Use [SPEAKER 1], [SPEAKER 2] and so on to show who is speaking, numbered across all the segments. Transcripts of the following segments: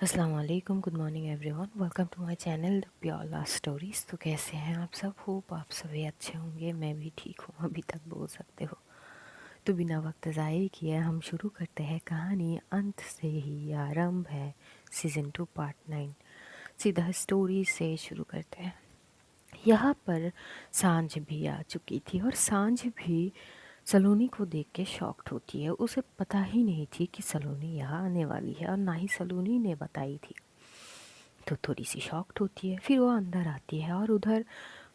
[SPEAKER 1] अस्सलाम वालेकुम, good morning everyone, welcome to my channel the pure love stories. तो कैसे हैं आप सब? होप आप सभी अच्छे होंगे। मैं भी ठीक हूँ, अभी तक बोल सकते हो। तो बिना वक्त ज़ाये किए हम शुरू करते हैं। कहानी अंत से ही आरंभ है, सीज़न 2 पार्ट 9। सीधा स्टोरी से शुरू करते हैं। यहाँ पर सांझ भी आ चुकी थी और सांझ भी सलोनी को देख के शॉक्ड होती है। उसे पता ही नहीं थी कि सलोनी यहाँ आने वाली है और ना ही सलोनी ने बताई थी। तो थोड़ी सी शॉक्ड होती है। फिर वो अंदर आती है और उधर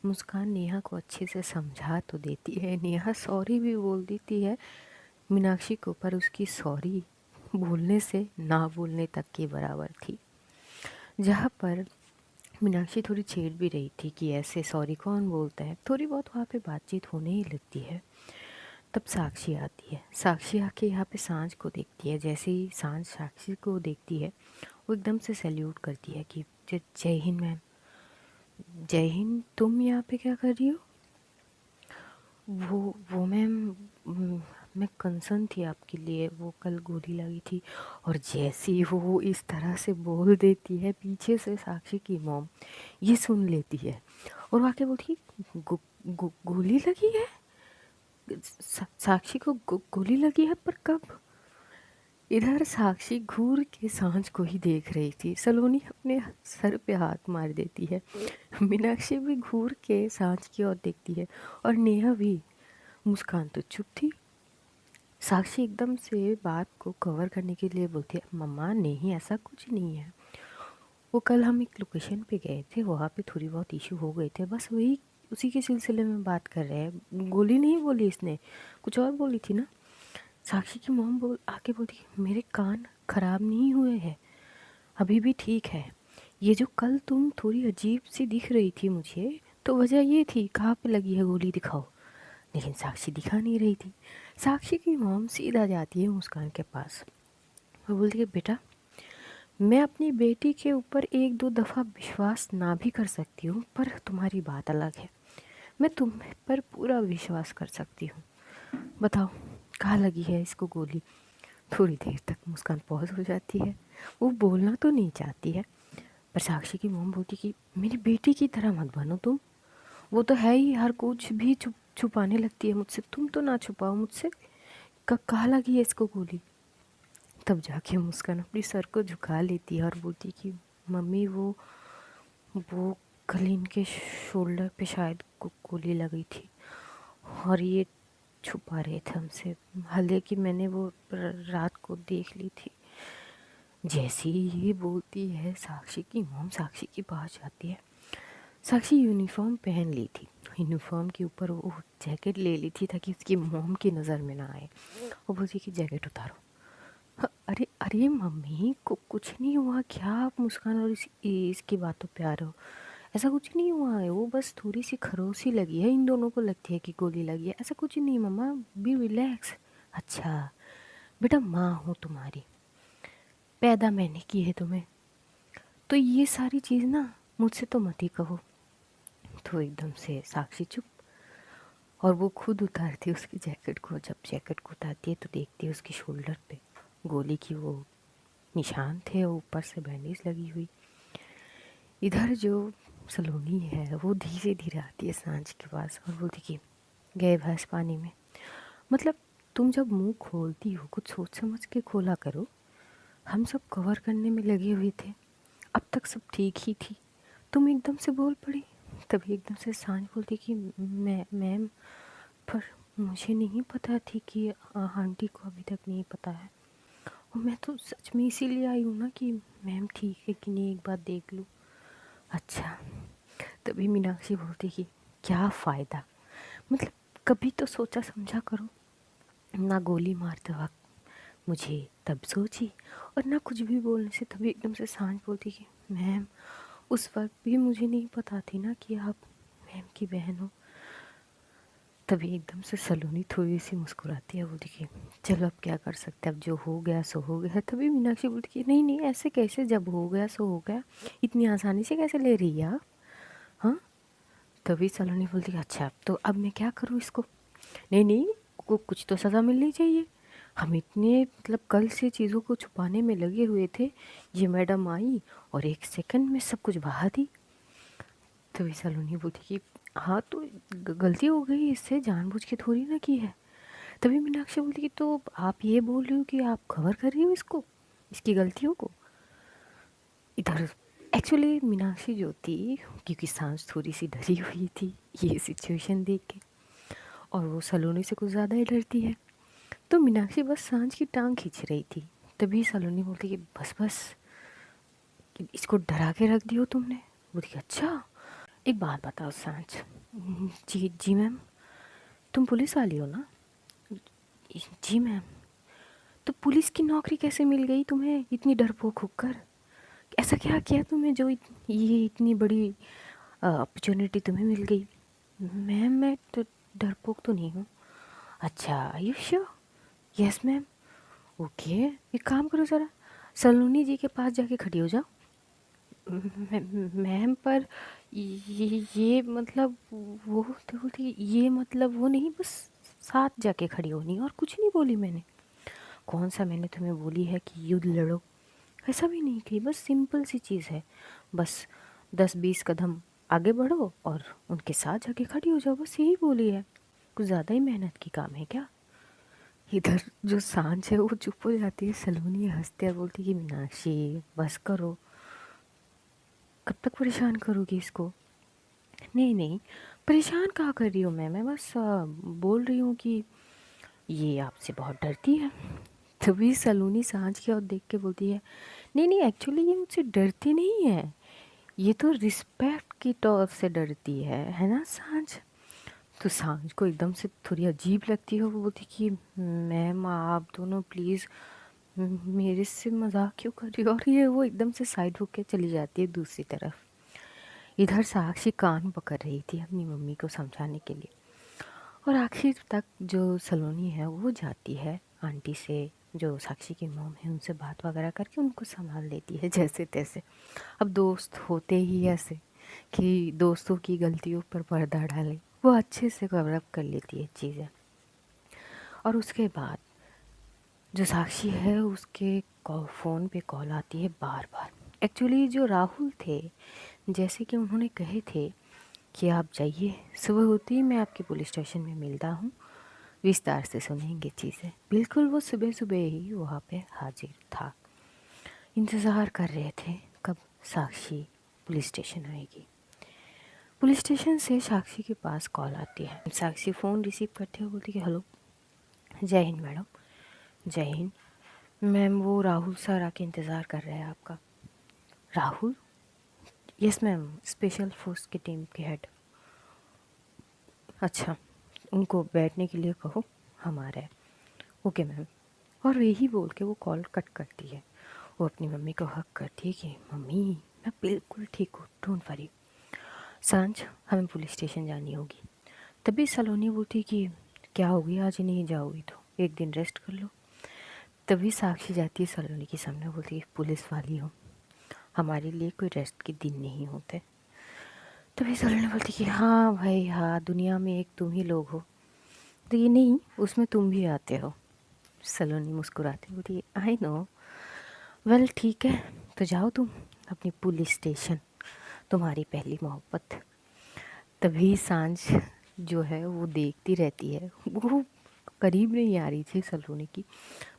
[SPEAKER 1] मुस्कान नेहा को अच्छे से समझा तो देती है। नेहा सॉरी भी बोल देती है मीनाक्षी को, पर उसकी सॉरी बोलने से ना बोलने तक के बराबर थी। जहाँ पर मीनाक्षी थोड़ी छेड़ भी रही थी कि ऐसे सॉरी कौन बोलता है। थोड़ी बहुत वहाँ पे बातचीत होने ही लगती है। तब साक्षी आती है। साक्षी आके यहाँ पे सांझ को देखती है। जैसे ही सांझ साक्षी को देखती है, वो एकदम से सैल्यूट करती है कि जय हिंद मैम। जय हिंद, तुम यहाँ पे क्या कर रही हो? वो मैम, मैं कंसर्न थी आपके लिए, वो कल गोली लगी थी। और जैसे ही वो इस तरह से बोल देती है, पीछे से साक्षी की मॉम ये सुन लेती है और वाकई बोलती गोली लगी है। साक्षी को गोली लगी है, पर कब? इधर साक्षी घूर के सांझ को ही देख रही थी। सलोनी अपने सर पे हाथ मार देती है। मीनाक्षी भी घूर के सांझ की ओर देखती है और नेहा भी। मुस्कान तो चुप थी। साक्षी एकदम से बात को कवर करने के लिए बोलती है, मम्मा नहीं, ऐसा कुछ नहीं है। वो कल हम एक लोकेशन पे गए थे, वहाँ पे थोड़ी बहुत इशू हो गए थे, बस वही उसी के सिलसिले में बात कर रहे हैं। गोली नहीं बोली इसने, कुछ और बोली थी ना। साक्षी की मॉम बोल आके बोलती, मेरे कान खराब नहीं हुए हैं, अभी भी ठीक है। ये जो कल तुम थोड़ी अजीब सी दिख रही थी मुझे, तो वजह ये थी, कहाँ पे लगी है गोली, दिखाओ। लेकिन साक्षी दिखा नहीं रही थी। साक्षी की मॉम सीधा जाती है मुस्कान के पास। वो बोलती है, बेटा मैं अपनी बेटी के ऊपर एक दो दफ़ा विश्वास ना भी कर सकती हूँ, पर तुम्हारी बात अलग है। मैं तुम पर पूरा विश्वास कर सकती हूँ। बताओ कहाँ लगी है इसको गोली? थोड़ी देर तक मुस्कान पॉज हो जाती है। वो बोलना तो नहीं चाहती है, पर साक्षी की मॉम बोलती कि मेरी बेटी की तरह मत बनो तुम। वो तो है ही, हर कुछ भी छुपाने लगती है मुझसे। तुम तो ना छुपाओ मुझसे, कहाँ लगी है इसको गोली? तब जाके मुस्कान अपनी सर को झुका लेती है और बोलती कि मम्मी वो कल इनके शोल्डर पे शायद गोली लगी थी और ये छुपा रहे थे हमसे, हालांकि मैंने वो रात को देख ली थी। जैसे ही ये बोलती है, साक्षी की मॉम साक्षी के पास जाती है। साक्षी यूनिफॉर्म पहन ली थी। यूनिफॉर्म के ऊपर वो जैकेट ले ली थी ताकि उसकी मॉम की नज़र में ना आए। वो बोलती कि जैकेट उतारो। अरे अरे मम्मी को कुछ नहीं हुआ क्या? आप मुस्कान और इसकी बातों पे आ रहे हो? ऐसा कुछ नहीं हुआ है, वो बस थोड़ी सी खरोसी लगी है। इन दोनों को लगती है कि गोली लगी है। ऐसा कुछ नहीं मम्मा, बी रिलैक्स। अच्छा बेटा, माँ हूँ तुम्हारी, पैदा मैंने की है तुम्हें, तो ये सारी चीज़ ना मुझसे तो मत ही कहो। तो एकदम से साक्षी चुप। और वो खुद उतारती है उसकी जैकेट को। जब जैकेट को उतारती है तो देखती है उसकी शोल्डर पे गोली की वो निशान थे, ऊपर से बैंडेज लगी हुई। इधर जो सलोनी है वो धीरे धीरे आती है सांझ के पास और बोलती कि गए भैंस पानी में। मतलब तुम जब मुंह खोलती हो कुछ सोच समझ के खोला करो। हम सब कवर करने में लगे हुए थे, अब तक सब ठीक ही थी, तुम एकदम से बोल पड़ी। तभी एकदम से सांझ बोलती कि मैं मैम, पर मुझे नहीं पता थी कि आंटी को अभी तक नहीं पता है, और मैं तो सच में इसीलिए आई हूँ ना कि मैम ठीक है कि नहीं एक बार देख लूँ। अच्छा। तभी मीनाक्षी बोलती कि क्या फ़ायदा, मतलब कभी तो सोचा समझा करो ना। गोली मारते वक्त मुझे तब सोची, और ना कुछ भी बोलने से। तभी एकदम से सांझ बोलती कि मैम उस वक्त भी मुझे नहीं पता थी ना कि आप मैम की बहन हो। तभी एकदम से सलोनी थोड़ी सी मुस्कुराती है, बोलती कि चलो अब क्या कर सकते हैं, अब जो हो गया सो हो गया। तभी मीनाक्षी बोलती कि नहीं नहीं, ऐसे कैसे, जब हो गया सो हो गया, इतनी आसानी से कैसे ले रही है आप? हाँ। तभी सलोनी बोलती कि अच्छा तो अब मैं क्या करूँ इसको? नहीं नहीं, को कुछ तो सज़ा मिलनी चाहिए। हम इतने मतलब कल से चीज़ों को छुपाने में लगे हुए थे, ये मैडम आई और 1 सेकंड में सब कुछ बहा दी। तभी सलोनी बोलती कि हाँ तो गलती हो गई, इससे जानबूझ के थोड़ी ना की है। तभी मीनाक्षी बोलती कि तो आप ये बोल रही हो कि आप कवर कर रही हो इसको, इसकी गलतियों को। इधर एक्चुअली मीनाक्षी जो थी, क्योंकि सांझ थोड़ी सी डरी हुई थी ये सिचुएशन देख के, और वो सलोनी से कुछ ज़्यादा ही डरती है, तो मीनाक्षी बस सांझ की टांग खींच रही थी। तभी सलोनी बोलती कि बस बस, कि इसको डरा के रख दियो तुमने। बोलती अच्छा, एक बात बताओ सांझ। जी जी मैम। तुम पुलिस वाली हो ना? जी मैम। तो पुलिस की नौकरी कैसे मिल गई तुम्हें इतनी डरपोक होकर? ऐसा क्या किया तुम्हें जो ये इतनी बड़ी अपॉर्चुनिटी तुम्हें मिल गई? मैम मैं तो डरपोक तो नहीं हूँ। अच्छा, are you sure? Yes ma'am. Okay, एक काम करो ज़रा, सलोनी जी के पास जाके खड़ी हो जाओ। मैम पर ये मतलब वो तो बोलती ये मतलब वो नहीं, बस साथ जाके खड़ी होनी, और कुछ नहीं बोली मैंने। कौन सा मैंने तुम्हें बोली है कि युद्ध लड़ो, ऐसा भी नहीं कही, बस सिंपल सी चीज़ है, बस 10-20 कदम आगे बढ़ो और उनके साथ जाके खड़ी हो जाओ, बस यही बोली है। कुछ ज़्यादा ही मेहनत की काम है क्या? इधर जो सांझ है वो चुप हो जाती है, सलोनी हंसते और बोलती कि मीनाक्षी बस करो, कब तक परेशान करोगी इसको? नहीं नहीं, परेशान कहाँ कर रही हूँ मैं बस बोल रही हूँ कि ये आपसे बहुत डरती है। तभी सलोनी सांझ की ओर देख के बोलती है नहीं नहीं, एक्चुअली ये मुझसे डरती नहीं है, ये तो रिस्पेक्ट की तौर से डरती है ना सांझ? तो सांझ को एकदम से थोड़ी अजीब लगती है, वो बोलती कि मैम आप दोनों प्लीज़ मेरे से मजाक क्यों कर रही हो, और ये वो एकदम से साइड होके चली जाती है दूसरी तरफ। इधर साक्षी कान पकड़ रही थी अपनी मम्मी को समझाने के लिए, और आखिर तक जो सलोनी है वो जाती है आंटी से, जो साक्षी की मॉम है, उनसे बात वगैरह करके उनको संभाल लेती है जैसे तैसे। अब दोस्त होते ही ऐसे कि दोस्तों की गलतियों पर पर्दा डाले, वो अच्छे से कवर अप कर लेती है चीज़ें। और उसके बाद जो साक्षी है उसके फ़ोन पे कॉल आती है बार बार। एक्चुअली जो राहुल थे, जैसे कि उन्होंने कहे थे कि आप जाइए, सुबह होते ही मैं आपके पुलिस स्टेशन में मिलता हूँ, विस्तार से सुनेंगे चीज़ें। बिल्कुल वो सुबह सुबह ही वहाँ पे हाजिर था। इंतज़ार कर रहे थे कब साक्षी पुलिस स्टेशन आएगी। पुलिस स्टेशन से साक्षी के पास कॉल आती है। साक्षी फ़ोन रिसीव करते हुए बोलती कि हेलो, जय हिंद मैडम। जय हिंद मैम, वो राहुल सर आके इंतज़ार कर रहे हैं आपका। Rahul? Yes ma'am, special force की टीम के हेड। अच्छा, उनको बैठने के लिए कहो, हम आ रहे हैं। Okay ma'am. और यही बोल के वो कॉल कट करती है। वो अपनी मम्मी को हक करती है कि मम्मी मैं बिल्कुल ठीक हूँ, डोंट वरी। सांझ, हमें पुलिस स्टेशन जानी होगी। तभी सलोनी बोलती कि क्या होगी, आज नहीं जाओगी तो एक दिन रेस्ट कर लो। तभी साक्षी जाती है सलोनी के सामने, बोलती है पुलिस वाली हो, हमारे लिए कोई रेस्ट के दिन नहीं होते। तभी सलोनी बोलती कि हाँ भाई हाँ, दुनिया में एक तुम ही लोग हो, तो ये नहीं उसमें तुम भी आते हो। सलोनी मुस्कुराती बोली आई नो। वेल ठीक है, तो जाओ तुम अपनी पुलिस स्टेशन, तुम्हारी पहली मोहब्बत। तभी सांझ जो है वो देखती रहती है, वो करीब नहीं आ रही थी सलोनी की,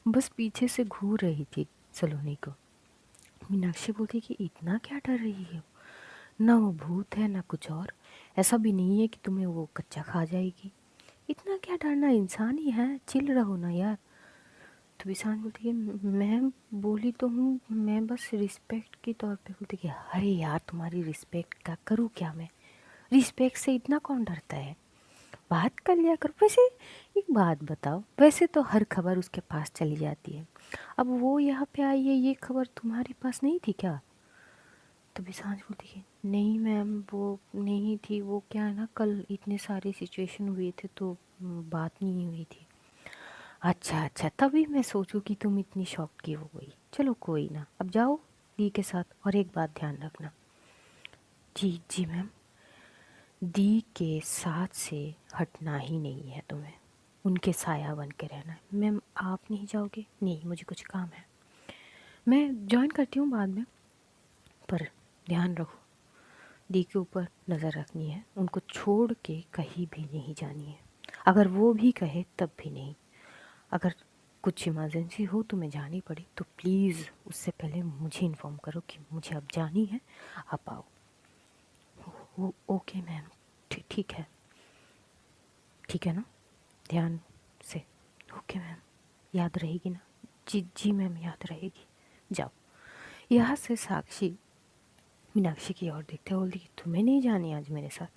[SPEAKER 1] बस पीछे से घूर रही थी सलोनी को। मीनाक्षी बोलती कि इतना क्या डर रही हो, ना वो भूत है ना कुछ और, ऐसा भी नहीं है कि तुम्हें वो कच्चा खा जाएगी, इतना क्या डरना, इंसान ही है, चिल रहो ना यार। तो विशान बोलती है मैम बोली तो हूँ, मैं बस रिस्पेक्ट के तौर पे। बोलती कि अरे यार तुम्हारी रिस्पेक्ट का करूँ क्या मैं, रिस्पेक्ट से इतना कौन डरता है, बात कर लिया करो। वैसे एक बात बताओ, वैसे तो हर खबर उसके पास चली जाती है, अब वो यहाँ पे आई है, ये खबर तुम्हारे पास नहीं थी क्या? तो विशांश बोलती है नहीं मैम वो नहीं थी, वो क्या है ना, कल इतने सारे सिचुएशन हुए थे तो बात नहीं हुई थी। अच्छा अच्छा, तभी मैं सोचूं कि तुम इतनी शॉक की हो गई। चलो कोई ना, अब जाओ दी के साथ, और एक बात ध्यान रखना। जी जी मैम। दी के साथ से हटना ही नहीं है तुम्हें, उनके साया बन के रहना है। मैम आप नहीं जाओगे? नहीं, मुझे कुछ काम है, मैं जॉइन करती हूँ बाद में, पर ध्यान रखो दी के ऊपर नज़र रखनी है, उनको छोड़ के कहीं भी नहीं जानी है। अगर वो भी कहे तब भी नहीं। अगर कुछ इमरजेंसी हो तो मैं जानी पड़े तो प्लीज़ उससे पहले मुझे इन्फॉर्म करो कि मुझे अब जानी है, आप आओ। ओके मैम, ठीक है, ठीक है ना, ध्यान से। ओके मैम, याद रहेगी ना? जी जी मैम, याद रहेगी, जाओ। यहाँ से साक्षी मीनाक्षी की ओर देखते हुए बोलती कि तुम्हें नहीं जानी आज मेरे साथ?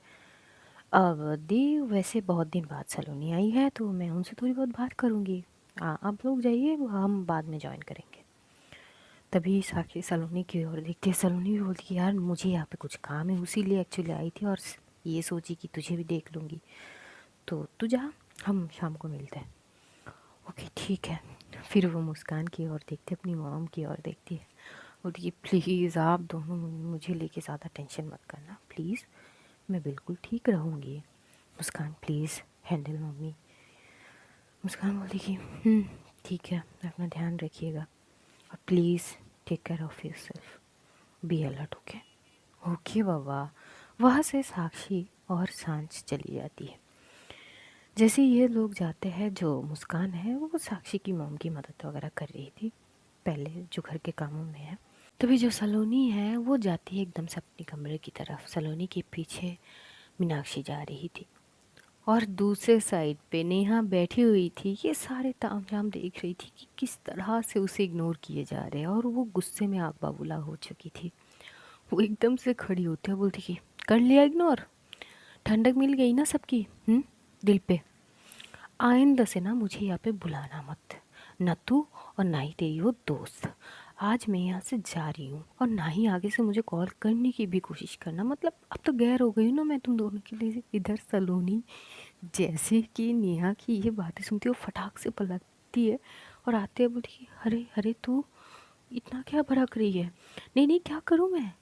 [SPEAKER 1] अब दी वैसे बहुत दिन बाद सलोनी आई है तो मैं उनसे थोड़ी बहुत बात करूँगी, आप लोग जाइए, हम बाद में ज्वाइन करेंगे। तभी साक्षी सलोनी की ओर देखती है। सलोनी भी बोलती कि यार मुझे यहाँ पे कुछ काम है, उसीलिए एक्चुअली आई थी, और ये सोची कि तुझे भी देख लूँगी, तो तू जा, हम शाम को मिलते हैं। ओके ठीक है। फिर वो मुस्कान की ओर देखती है, अपनी मॉम की ओर देखती है, बोलती कि प्लीज़ आप दोनों मुझे लेके ज़्यादा टेंशन मत करना प्लीज़, मैं बिल्कुल ठीक रहूँगी। Muskan please handle mummy. Muskan बोली कि ठीक है, अपना ध्यान रखिएगा और please take care of yourself, be alert. Okay okay बाबा। वहाँ से साक्षी और सांझ चली जाती है। जैसे ये लोग जाते हैं, जो मुस्कान है वो साक्षी की मॉम की मदद वगैरह कर रही थी पहले, जो घर के कामों में है। तभी जो सलोनी है वो जाती है एकदम से अपने कमरे की तरफ। सलोनी के पीछे मीनाक्षी जा रही थी और दूसरे साइड पे नेहा बैठी हुई थी। ये सारे तामझाम देख रही थी कि किस तरह से उसे इग्नोर किए जा रहे हैं, और वो गुस्से में आग बबूला हो चुकी थी। वो एकदम से खड़ी होती है, बोलती कि कर लिया इग्नोर, ठंडक मिल गई ना सबकी दिल पे। आइंदा से ना मुझे यहाँ पे बुलाना मत, न तू और ना ही तेरी वो दोस्त। आज मैं यहाँ से जा रही हूँ, और ना ही आगे से मुझे कॉल करने की भी कोशिश करना। मतलब अब तो गैर हो गई हूँ ना मैं तुम दोनों के लिए। इधर सलोनी जैसे कि नेहा की ये बातें सुनती है वो फटाक से पलटती है और आते हैं, बोलती अरे अरे तू इतना क्या भड़क रही है? नहीं नहीं, क्या करूँ मैं?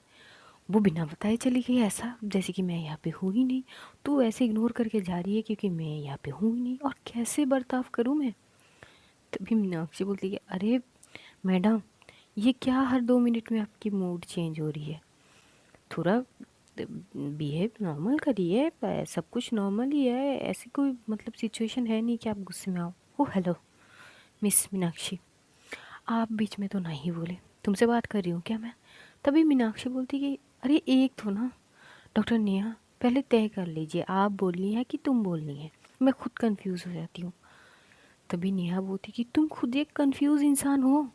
[SPEAKER 1] वो बिना बताए चली गई, ऐसा जैसे कि मैं यहाँ पे हूँ ही नहीं। तू ऐसे इग्नोर करके जा रही है क्योंकि मैं यहाँ पे हूँ ही नहीं, और कैसे बर्ताव करूँ मैं? तभी मीनाक्षी बोलती है अरे मैडम, ये क्या हर 2 मिनट में आपकी मूड चेंज हो रही है? थोड़ा बिहेव नॉर्मल करिए, सब कुछ नॉर्मल ही है, ऐसी कोई मतलब सिचुएशन है नहीं कि आप गुस्से में आओ। ओ हेलो मिस मीनाक्षी, आप बीच में तो नहीं बोले, तुमसे बात कर रही हूँ क्या मैं? तभी मीनाक्षी बोलती कि अरे एक तो ना डॉक्टर नेहा, पहले तय कर लीजिए आप बोलनी है कि तुम बोलनी है, मैं खुद कंफ्यूज हो जाती हूँ। तभी नेहा बोलती कि तुम खुद एक कंफ्यूज इंसान हो,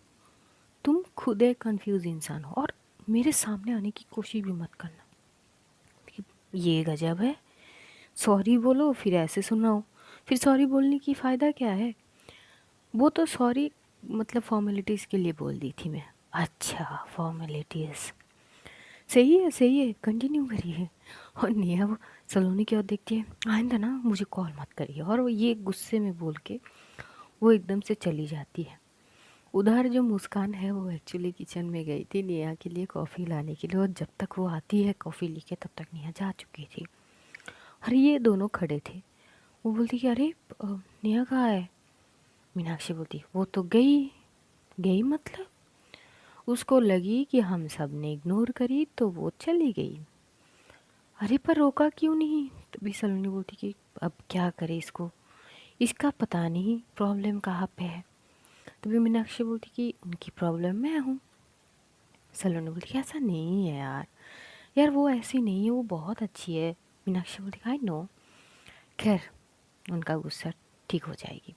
[SPEAKER 1] तुम खुद एक कंफ्यूज इंसान हो, और मेरे सामने आने की कोशिश भी मत करना। ये गजब है, सॉरी बोलो फिर ऐसे सुनाओ, फिर सॉरी बोलने की फ़ायदा क्या है? वो तो सॉरी मतलब फॉर्मेलिटीज़ के लिए बोल दी थी मैं। अच्छा फॉर्मेलिटीज़, सही है, कंटिन्यू करिए। और नेहा वो सलोनी की ओर देखती है, आइंदा ना मुझे कॉल मत करिए, और वो ये गुस्से में बोल के वो एकदम से चली जाती है। उधर जो मुस्कान है वो एक्चुअली किचन में गई थी नेहा के लिए कॉफ़ी लाने के लिए, और जब तक वो आती है कॉफ़ी लेके तब तक नेहा जा चुकी थी। और ये दोनों खड़े थे। वो बोलती कि अरे नेहा कहाँ है? मीनाक्षी बोलती वो तो गई। गई मतलब? उसको लगी कि हम सब ने इग्नोर करी तो वो चली गई। अरे पर रोका क्यों नहीं? तभी सलोनी बोलती कि अब क्या करे इसको, इसका पता नहीं प्रॉब्लम कहाँ पे है। तभी मीनाक्षी बोलती कि उनकी प्रॉब्लम मैं हूँ। सलोनी बोलती कि ऐसा नहीं है यार, यार वो ऐसी नहीं है, वो बहुत अच्छी है। मीनाक्षी बोलती आई नो। खैर उनका गुस्सा ठीक हो जाएगी,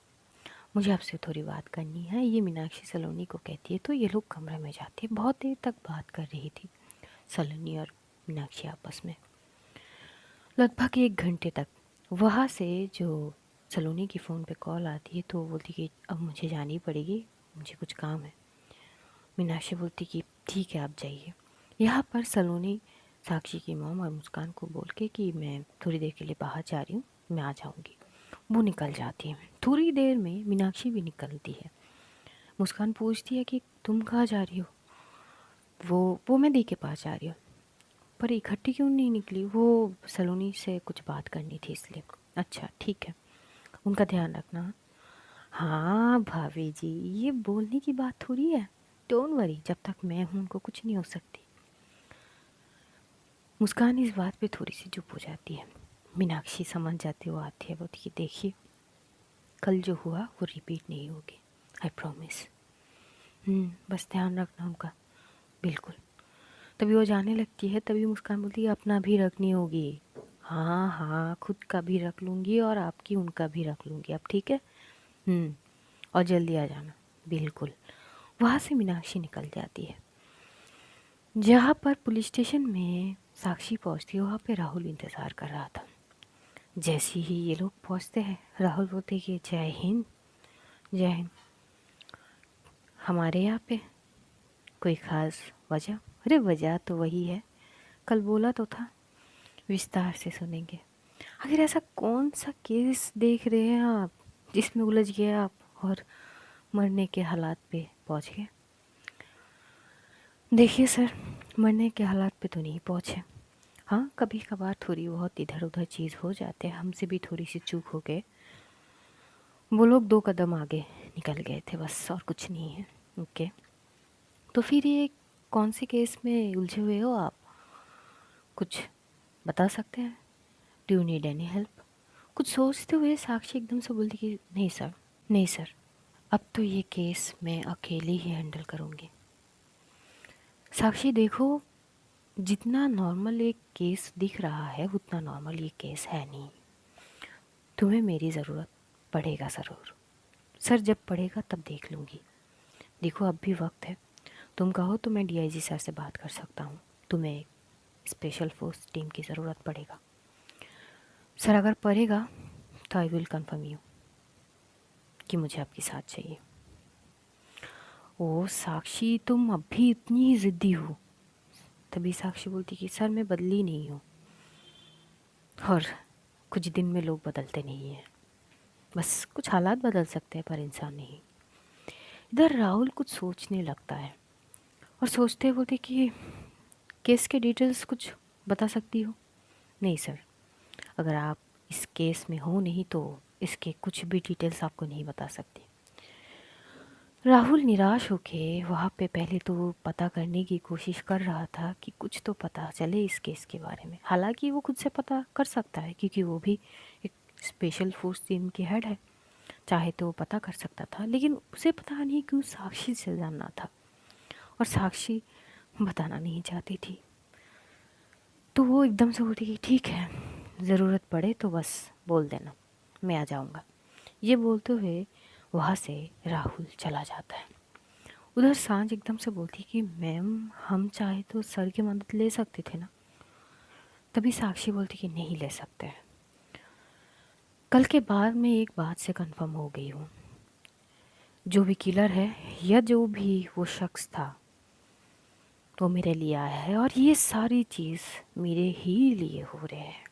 [SPEAKER 1] मुझे आपसे थोड़ी बात करनी है, ये मीनाक्षी सलोनी को कहती है। तो ये लोग कमरे में जाते हैं, बहुत देर तक बात कर रही थी सलोनी और मीनाक्षी आपस में, लगभग 1 घंटे तक। वहाँ से जो सलोनी की फ़ोन पे कॉल आती है तो वो बोलती कि अब मुझे जानी पड़ेगी, मुझे कुछ काम है। मीनाक्षी बोलती कि ठीक है आप जाइए। यहाँ पर सलोनी साक्षी की मॉम और मुस्कान को बोल के कि मैं थोड़ी देर के लिए बाहर जा रही हूँ, मैं आ जाऊँगी। वो निकल जाती है। थोड़ी देर में मीनाक्षी भी निकलती है। मुस्कान पूछती है कि तुम कहाँ जा रही हो? वो मैं दी के पास जा रही हूँ। पर इकट्ठी क्यों नहीं निकली? वो सलोनी से कुछ बात करनी थी इसलिए। अच्छा ठीक है। उनका ध्यान रखना। हाँ भाभी जी, ये बोलने की बात थोड़ी है। डोंट वरी, जब तक मैं हूँ उनको कुछ नहीं हो सकती। मुस्कान इस बात पे थोड़ी सी चुप हो जाती है। मीनाक्षी समझ जाती, वो आती है, बोलती कि देखिए कल जो हुआ वो रिपीट नहीं होगी, आई प्रॉमिस। बस ध्यान रखना उनका। बिल्कुल। तभी वो जाने लगती है, तभी मुस्कान बोलती है अपना भी रखनी होगी। हाँ हाँ, खुद का भी रख लूँगी और आपकी उनका भी रख लूँगी अब, ठीक है। और जल्दी आ जाना। बिल्कुल। वहाँ से मीनाक्षी निकल जाती है। जहाँ पर पुलिस स्टेशन में साक्षी पहुँचती है, वहाँ पे राहुल इंतज़ार कर रहा था। जैसे ही ये लोग पहुँचते हैं, राहुल बोलते कि जय हिंद। जय हिंद। हमारे यहाँ पे कोई ख़ास वजह? अरे वजह तो वही है, कल बोला तो था, विस्तार से सुनेंगे। आखिर ऐसा कौन सा केस देख रहे हैं आप जिसमें उलझ गए आप और मरने के हालात पे पहुँच गए? देखिए सर, मरने के हालात पे तो नहीं पहुँचे। हाँ, कभी कभार थोड़ी बहुत इधर उधर चीज़ हो जाते हैं, हमसे भी थोड़ी सी चूक हो गए। वो लोग 2 कदम आगे निकल गए थे, बस और कुछ नहीं है। ओके, तो फिर ये कौन से केस में उलझे हुए हो आप? कुछ बता सकते हैं? Do you need any help? कुछ सोचते हुए साक्षी एकदम से बोलती कि नहीं सर, नहीं सर, अब तो ये केस मैं अकेली ही हैंडल करूँगी। साक्षी देखो, जितना नॉर्मल एक केस दिख रहा है उतना नॉर्मल ये केस है नहीं। तुम्हें मेरी ज़रूरत पड़ेगा ज़रूर। सर जब पड़ेगा तब देख लूँगी। देखो अब भी वक्त है, तुम कहो तो मैं डीआईजी सर से बात कर सकता हूँ। तुम्हें एक स्पेशल फोर्स टीम की ज़रूरत पड़ेगा। सर अगर पड़ेगा तो आई विल कन्फर्म यू कि मुझे आपकी साथ चाहिए। ओ साक्षी, तुम अब भी इतनी ही ज़िद्दी हो। तभी साक्षी बोलती कि सर मैं बदली नहीं हूँ, और कुछ दिन में लोग बदलते नहीं हैं, बस कुछ हालात बदल सकते हैं पर इंसान नहीं। इधर राहुल कुछ सोचने लगता है और सोचते बोलते कि केस के डिटेल्स कुछ बता सकती हो? नहीं सर, अगर आप इस केस में हो नहीं तो इसके कुछ भी डिटेल्स आपको नहीं बता सकती। राहुल निराश होके वहाँ पे पहले तो पता करने की कोशिश कर रहा था कि कुछ तो पता चले इस केस के बारे में। हालांकि वो खुद से पता कर सकता है क्योंकि वो भी एक स्पेशल फोर्स टीम के हेड है, चाहे तो वो पता कर सकता था, लेकिन उसे पता नहीं क्यों साक्षी से जानना था और साक्षी बताना नहीं चाहती थी। तो वो एकदम से बोलती कि ठीक है, ज़रूरत पड़े तो बस बोल देना, मैं आ जाऊँगा। ये बोलते हुए वहाँ से राहुल चला जाता है। उधर सांझ एकदम से बोलती कि मैम हम चाहे तो सर की मदद ले सकते थे ना। तभी साक्षी बोलती कि नहीं ले सकते। कल के बाद मैं एक बात से कंफर्म हो गई हूँ, जो भी किलर है या जो भी वो शख्स था वो मेरे लिए आया है और ये सारी चीज़ मेरे ही लिए हो रहे हैं।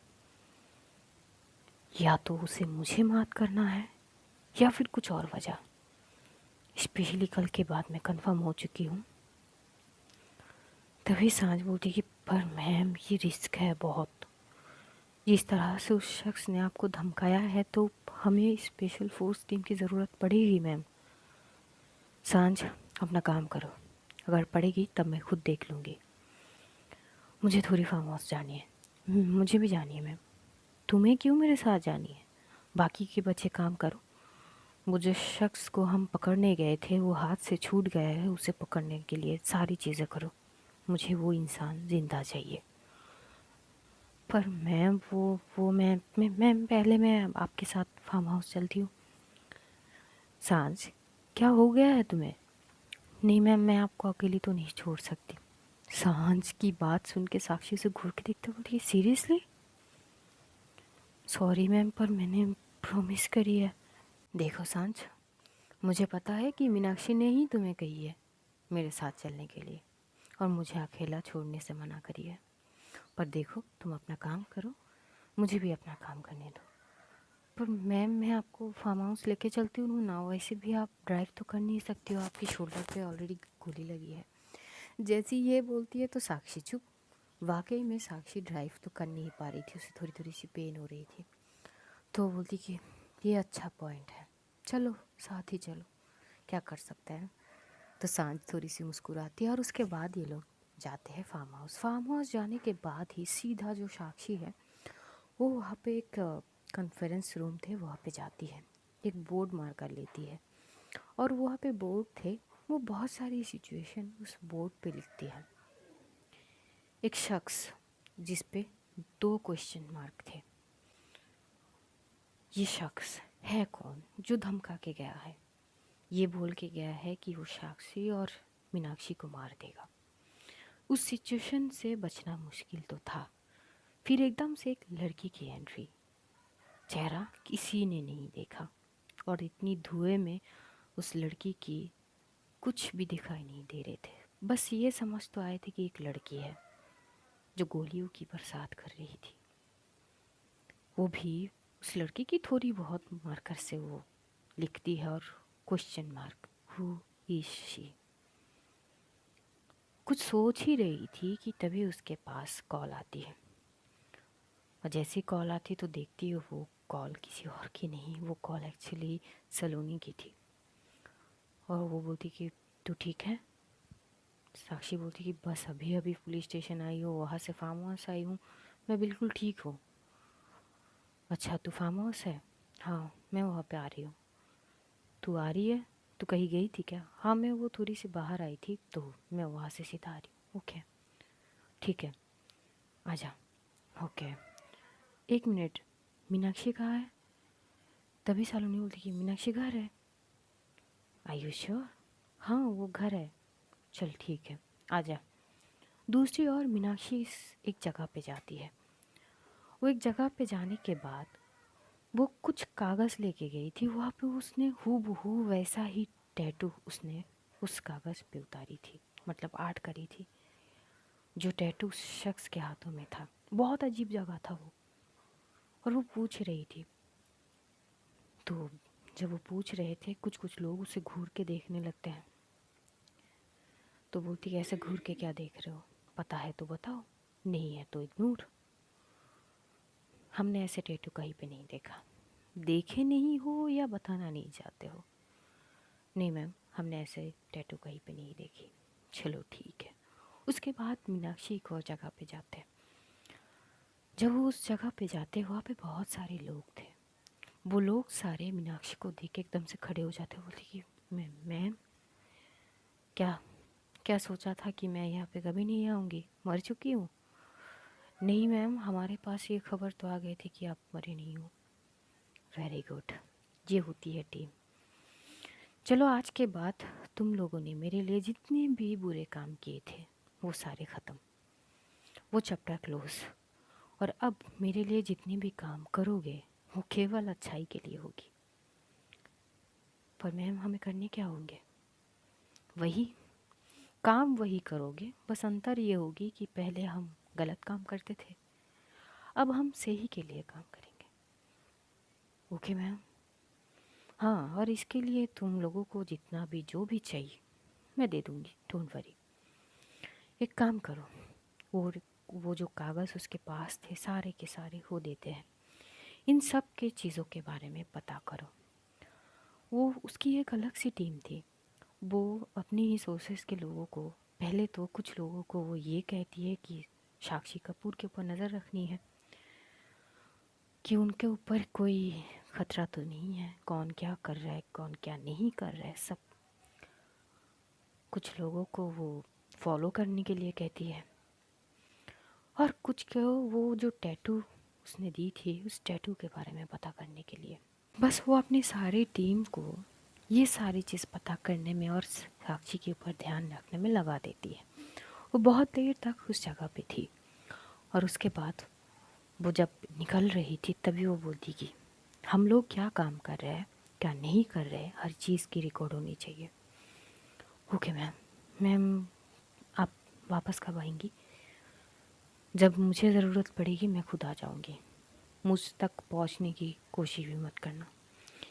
[SPEAKER 1] या तो उसे मुझे मात करना है या फिर कुछ और वजह। स्पेशली कल के बाद मैं कंफर्म हो चुकी हूँ। तभी सांझ बोलती कि पर मैम ये रिस्क है बहुत। जिस तरह से उस शख्स ने आपको धमकाया है तो हमें स्पेशल फोर्स टीम की ज़रूरत पड़ेगी मैम। सांझ अपना काम करो, अगर पड़ेगी तब मैं खुद देख लूँगी। मुझे थोड़ी फार्म हाउस जानी है। मुझे भी जानी है मैम। तुम्हें क्यों मेरे साथ जानी है? बाकी के बच्चे काम करो। वो जिस शख्स को हम पकड़ने गए थे वो हाथ से छूट गया है, उसे पकड़ने के लिए सारी चीज़ें करो। मुझे वो इंसान ज़िंदा चाहिए। पर मैम वो मैम पहले मैं आपके साथ फार्म हाउस चलती हूँ। सांझ, क्या हो गया है तुम्हें? नहीं मैम, मैं आपको अकेली तो नहीं छोड़ सकती। सांझ की बात सुन के साक्षी से घूर के देखते बोली सीरियसली? सॉरी मैम, पर मैंने प्रॉमिस करी है। देखो सांझ, मुझे पता है कि मीनाक्षी ने ही तुम्हें कही है मेरे साथ चलने के लिए और मुझे अकेला छोड़ने से मना करी है। पर देखो तुम अपना काम करो, मुझे भी अपना काम करने दो। पर मैम मैं आपको फार्म हाउस लेके चलती हूँ ना, वैसे भी आप ड्राइव तो कर नहीं सकती हो, आपकी शोल्डर पे ऑलरेडी गोली लगी है। जैसी ये बोलती है तो साक्षी चुप। वाकई में साक्षी ड्राइव तो कर नहीं पा रही थी, उसे थोड़ी थोड़ी सी पेन हो रही थी। तो बोलती कि ये अच्छा पॉइंट है, चलो साथ ही चलो, क्या कर सकते हैं। तो सांझ थोड़ी सी मुस्कुराती है और उसके बाद ये लोग जाते हैं फार्म हाउस। फार्म हाउस जाने के बाद ही सीधा जो साक्षी है वो वहाँ पे एक कॉन्फ्रेंस रूम थे वहाँ पे जाती है, एक बोर्ड मार कर लेती है और वहाँ पे बोर्ड थे, वो बहुत सारी सिचुएशन उस बोर्ड पे लिखती है। एक शख्स जिस पे 2 क्वेश्चन मार्क थे, ये शख्स है कौन जो धमका के गया है, ये बोल के गया है कि वो साक्षी और मीनाक्षी को मार देगा। उस सिचुएशन से बचना मुश्किल तो था। फिर एकदम से एक लड़की की एंट्री, चेहरा किसी ने नहीं देखा और इतनी धुएं में उस लड़की की कुछ भी दिखाई नहीं दे रहे थे। बस ये समझ तो आए थे कि एक लड़की है जो गोलियों की बरसात कर रही थी। वो भी उस लड़की की थोड़ी बहुत मार्कर से वो लिखती है और question mark, who is she. कुछ सोच ही रही थी कि तभी उसके पास कॉल आती है और जैसे कॉल आती तो देखती है वो कॉल किसी और की नहीं, वो कॉल एक्चुअली सलोनी की थी। और वो बोलती कि तू ठीक है। साक्षी बोलती कि बस अभी अभी पुलिस स्टेशन आई हो, वहाँ से फार्म हाउस आई हूँ, मैं बिल्कुल ठीक हूँ। अच्छा तू फार्म हाउस है? हाँ मैं वहाँ पे आ रही हूँ। तू आ रही है? तू कहीं गई थी क्या? हाँ मैं वो थोड़ी सी बाहर आई थी तो मैं वहाँ से सीधा आ रही हूँ। ओके ठीक है आजा। ओके एक मिनट, मीनाक्षी कहाँ है? तभी सलोनी बोलती कि मीनाक्षी घर है। आई यू श्योर? हाँ वो घर है। चल ठीक है आजा। दूसरी ओर मीनाक्षी एक जगह पे जाती है। वो एक जगह पे जाने के बाद वो कुछ कागज़ लेके गई थी, वहाँ पे उसने हूबहू वैसा ही टैटू उसने उस कागज़ पे उतारी थी, मतलब आर्ट करी थी जो टैटू उस शख्स के हाथों में था। बहुत अजीब जगह था वो। और वो पूछ रही थी, तो जब वो पूछ रहे थे कुछ कुछ लोग उसे घूर के देखने लगते हैं। तो बोलती ऐसे घूर के क्या देख रहे हो, पता है तो बताओ, नहीं है तो इग्नोर। हमने ऐसे टैटू कहीं पे नहीं देखा। देखे नहीं हो या बताना नहीं चाहते हो? नहीं मैम हमने ऐसे टैटू कहीं पे नहीं देखी। चलो ठीक है। उसके बाद मीनाक्षी एक और जगह पे जाते हैं। जब वो उस जगह पे जाते वहाँ पे बहुत सारे लोग थे। वो लोग सारे मीनाक्षी को देख के एकदम से खड़े हो जाते, बोलते कि मैम क्या क्या सोचा था कि मैं यहाँ पे कभी नहीं आऊँगी, मर चुकी हूँ? नहीं मैम हमारे पास ये खबर तो आ गई थी कि आप मरे नहीं हो। वेरी गुड, ये होती है टीम। चलो आज के बाद तुम लोगों ने मेरे लिए जितने भी बुरे काम किए थे वो सारे ख़त्म, वो चैप्टर क्लोज। और अब मेरे लिए जितने भी काम करोगे वो केवल अच्छाई के लिए होगी। पर मैम हमें करने क्या होंगे? वही काम वही करोगे, बस अंतर ये होगी कि पहले हम गलत काम करते थे, अब हम सही के लिए काम करेंगे। Okay ma'am. हाँ और इसके लिए तुम लोगों को जितना भी जो भी चाहिए मैं दे दूँगी, डोंट वरी। एक काम करो, और वो जो कागज़ उसके पास थे सारे के सारे वो देते हैं, इन सब के चीज़ों के बारे में पता करो। वो उसकी एक अलग सी टीम थी। वो अपनी ही सोर्सेस के लोगों को, पहले तो कुछ लोगों को वो ये कहती है कि साक्षी कपूर के ऊपर नज़र रखनी है कि उनके ऊपर कोई ख़तरा तो नहीं है, कौन क्या कर रहा है कौन क्या नहीं कर रहा है सब। कुछ लोगों को वो फॉलो करने के लिए कहती है और कुछ को वो जो टैटू उसने दी थी उस टैटू के बारे में पता करने के लिए। बस वो अपनी सारी टीम को ये सारी चीज़ पता करने में और साक्षी के ऊपर ध्यान रखने में लगा देती है। वो बहुत देर तक उस जगह पे थी और उसके बाद वो जब निकल रही थी तभी वो बोलती कि हम लोग क्या काम कर रहे हैं क्या नहीं कर रहे, हर चीज़ की रिकॉर्ड होनी चाहिए। Okay ma'am. मैम आप वापस कब आएंगी? जब मुझे ज़रूरत पड़ेगी मैं खुद आ जाऊंगी, मुझ तक पहुंचने की कोशिश भी मत करना।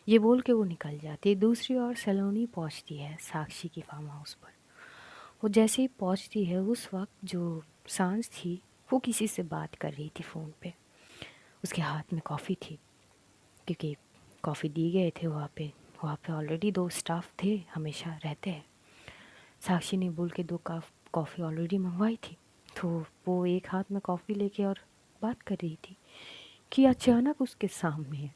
[SPEAKER 1] ये बोल के वो निकल जाती है। दूसरी ओर सलोनी पहुंचती है साक्षी की फार्म हाउस पर। वो जैसे ही पहुंचती है उस वक्त जो सांस थी वो किसी से बात कर रही थी फ़ोन पे। उसके हाथ में कॉफ़ी थी क्योंकि कॉफ़ी दी गए थे वहाँ पे ऑलरेडी 2 स्टाफ थे, हमेशा रहते हैं। साक्षी ने बोल के 2 कप कॉफ़ी ऑलरेडी मंगवाई थी। तो वो एक हाथ में कॉफ़ी लेके और बात कर रही थी कि अचानक उसके सामने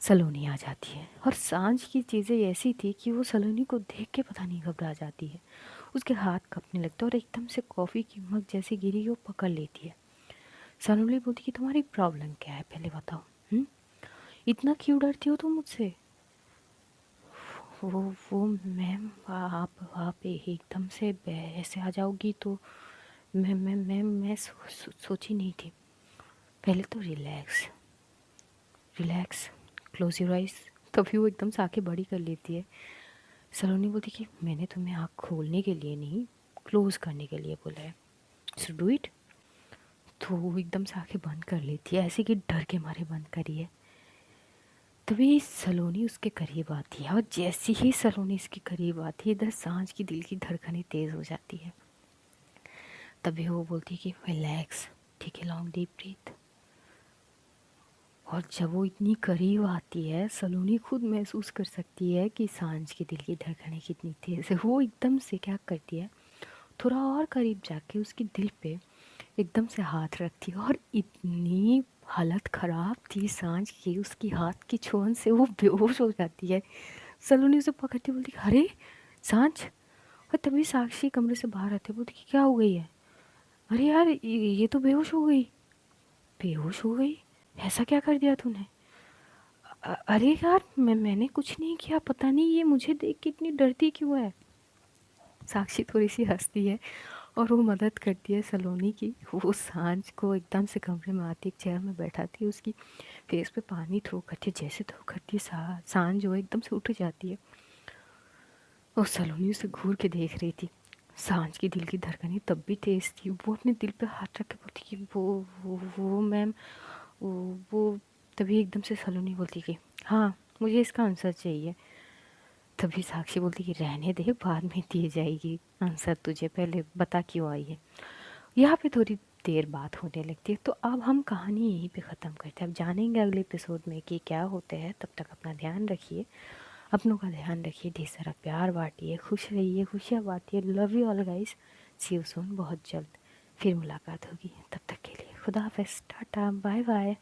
[SPEAKER 1] सलोनी आ जाती है। और सांझ की चीज़ें ऐसी थी कि वो सलोनी को देख के पता नहीं घबरा जाती है, उसके हाथ कांपने लगते और एकदम से कॉफ़ी की मग जैसी गिरी वो पकड़ लेती है। सलोनी बोलती कि तुम्हारी प्रॉब्लम क्या है, पहले बताओ। इतना क्यों डरती हो तुम मुझसे? वो मैम, आप एकदम से ऐसे आ जाओगी तो मैं सोची नहीं थी। पहले तो relax relax, close your eyes. तभी वो एकदम से आंखें बड़ी कर लेती है। सलोनी बोलती कि मैंने तुम्हें आँख खोलने के लिए नहीं, क्लोज करने के लिए बोला है, सो डू इट। तो वो एकदम से आंखें बंद कर लेती है, ऐसे कि डर के मारे बंद करी है। तभी सलोनी उसके करीब आती है और जैसे ही सलोनी इसके करीब आती है, इधर सांझ की दिल की धड़कनें तेज़ हो जाती है। तभी वो बोलती है कि relax, take a long deep breath. और जब वो इतनी करीब आती है, सलोनी खुद महसूस कर सकती है कि सांझ की दिल की धड़कनें कितनी तेज़ है। वो एकदम से क्या करती है, थोड़ा और करीब जाके उसकी दिल पे एकदम से हाथ रखती है। और इतनी हालत ख़राब थी सांझ की, उसकी हाथ की छुअन से वो बेहोश हो जाती है। सलोनी उसे पकड़ती बोलती अरे सांझ। और तभी साक्षी कमरे से बाहर आते बोलती कि क्या हो गई है? अरे यार ये तो बेहोश हो गई। बेहोश हो गई? ऐसा क्या कर दिया तूने? अरे यार मैंने कुछ नहीं किया, पता नहीं ये मुझे देख के इतनी डरती क्यों है। साक्षी थोड़ी सी हंसती है और वो मदद करती है सलोनी की। वो सांझ को एकदम से कमरे में आती, एक चेयर में बैठाती है, उसकी फेस पे पानी थ्रो करती है। जैसे थ्रो करती है, सांझ जो है एकदम से उठ जाती है। और सलोनी उसे घूर के देख रही थी। सांझ की दिल की धड़कनें तब भी तेज़ थी। वो अपने दिल पे हाथ रख के बोलती कि वो मैम, वो तभी एकदम से सलोनी बोलती कि हाँ मुझे इसका आंसर चाहिए। तभी साक्षी बोलती कि रहने दे, बाद में दी जाएगी आंसर तुझे, पहले बता क्यों आई है। यहाँ पे थोड़ी देर बात होने लगती है। तो अब हम कहानी यहीं पे ख़त्म करते हैं। अब जानेंगे अगले एपिसोड में कि क्या होते हैं। तब तक अपना ध्यान रखिए, अपनों का ध्यान रखिए, ढेर सारा प्यार बांटिए, खुश रहिए, खुशियाँ बांटिए। Love you all guys, see you soon. बहुत जल्द फिर मुलाकात होगी। तब तक के लिए खुदा हाफ़िज़, टाटा, बाय बाय।